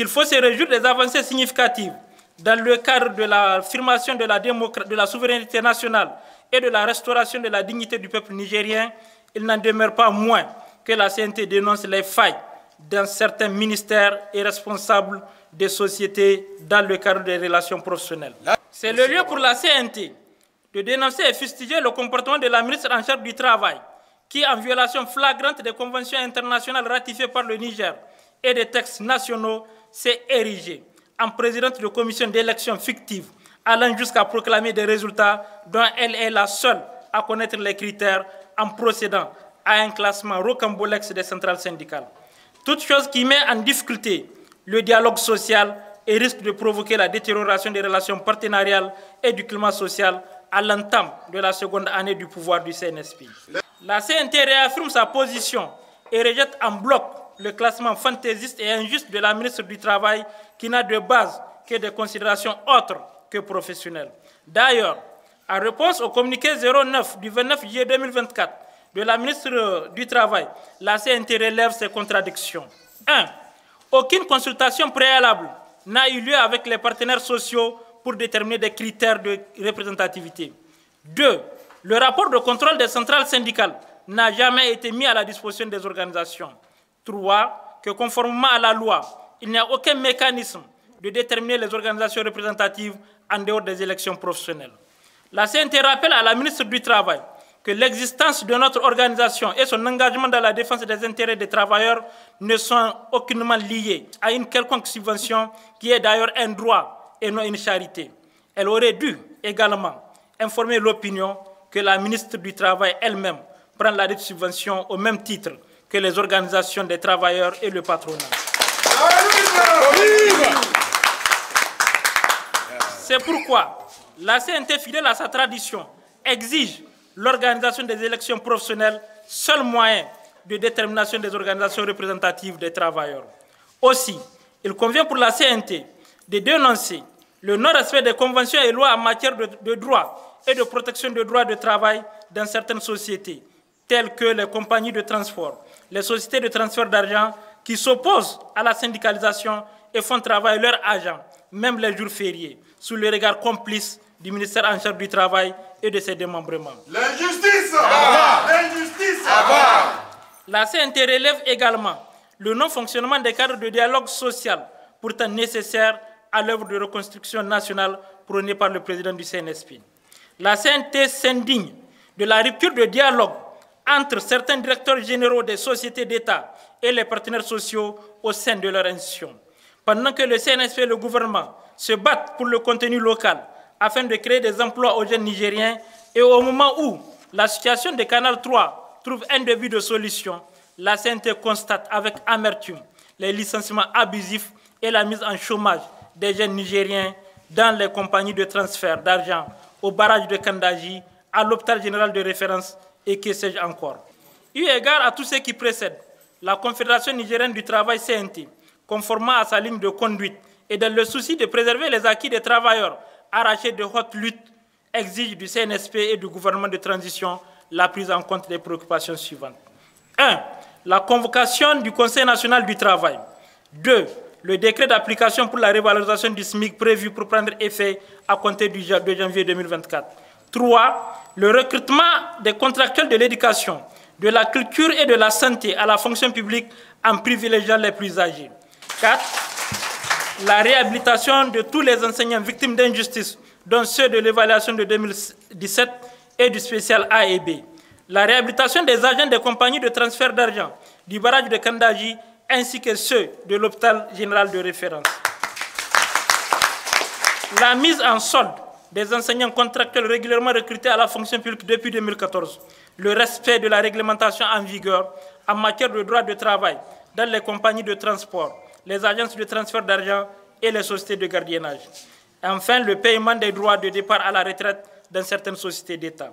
S'il faut se réjouir des avancées significatives dans le cadre de l'affirmation de la souveraineté nationale et de la restauration de la dignité du peuple nigérien, il n'en demeure pas moins que la CNT dénonce les failles dans certains ministères et responsables des sociétés dans le cadre des relations professionnelles. C'est le lieu pour la CNT de dénoncer et fustiger le comportement de la ministre en charge du Travail, qui, en violation flagrante des conventions internationales ratifiées par le Niger et des textes nationaux, s'est érigée en présidente de commission d'élection fictive, allant jusqu'à proclamer des résultats dont elle est la seule à connaître les critères en procédant à un classement rocambolesque des centrales syndicales. Toute chose qui met en difficulté le dialogue social et risque de provoquer la détérioration des relations partenariales et du climat social à l'entame de la seconde année du pouvoir du CNSP. La CNT réaffirme sa position et rejette en bloc le classement fantaisiste et injuste de la ministre du Travail qui n'a de base que des considérations autres que professionnelles. D'ailleurs, en réponse au communiqué 09 du 29 juillet 2024 de la ministre du Travail, la CNT relève ces contradictions. 1. Aucune consultation préalable n'a eu lieu avec les partenaires sociaux pour déterminer des critères de représentativité. 2. Le rapport de contrôle des centrales syndicales n'a jamais été mis à la disposition des organisations. 3. Que conformément à la loi, il n'y a aucun mécanisme de déterminer les organisations représentatives en dehors des élections professionnelles. La CNT rappelle à la ministre du Travail que l'existence de notre organisation et son engagement dans la défense des intérêts des travailleurs ne sont aucunement liés à une quelconque subvention qui est d'ailleurs un droit et non une charité. Elle aurait dû également informer l'opinion que la ministre du Travail elle-même prend la dette subvention au même titre que les organisations des travailleurs et le patronat. C'est pourquoi la CNT, fidèle à sa tradition, exige l'organisation des élections professionnelles, seul moyen de détermination des organisations représentatives des travailleurs. Aussi, il convient pour la CNT de dénoncer le non-respect des conventions et lois en matière de droit et de protection des droits de travail dans certaines sociétés, telles que les compagnies de transport, les sociétés de transfert d'argent qui s'opposent à la syndicalisation et font travailler leurs agents, même les jours fériés, sous le regard complice du ministère en charge du Travail et de ses démembrements. L'injustice! L'injustice! La CNT relève également le non-fonctionnement des cadres de dialogue social, pourtant nécessaires à l'œuvre de reconstruction nationale prônée par le président du CNSP. La CNT s'indigne de la rupture de dialogue entre certains directeurs généraux des sociétés d'État et les partenaires sociaux au sein de leur institution. Pendant que le CNSP et le gouvernement se battent pour le contenu local afin de créer des emplois aux jeunes Nigériens et au moment où la situation de Canal 3 trouve un début de solution, la CNT constate avec amertume les licenciements abusifs et la mise en chômage des jeunes Nigériens dans les compagnies de transfert d'argent, au barrage de Kandaji, à l'hôpital général de référence et que sais-je encore. Eu égard à tout ce qui précède, la Confédération nigérienne du travail CNT, conformément à sa ligne de conduite et dans le souci de préserver les acquis des travailleurs arrachés de haute lutte, exige du CNSP et du gouvernement de transition la prise en compte des préoccupations suivantes. 1. La convocation du Conseil national du travail. 2. Le décret d'application pour la revalorisation du SMIC prévu pour prendre effet à compter de janvier 2024. 3. Le recrutement des contractuels de l'éducation, de la culture et de la santé à la fonction publique en privilégiant les plus âgés. 4. La réhabilitation de tous les enseignants victimes d'injustice, dont ceux de l'évaluation de 2017 et du spécial A et B. La réhabilitation des agents des compagnies de transfert d'argent, du barrage de Kandaji, ainsi que ceux de l'hôpital général de référence. La mise en solde des enseignants contractuels régulièrement recrutés à la fonction publique depuis 2014. Le respect de la réglementation en vigueur en matière de droit de travail dans les compagnies de transport, les agences de transfert d'argent et les sociétés de gardiennage. Enfin, le paiement des droits de départ à la retraite dans certaines sociétés d'État.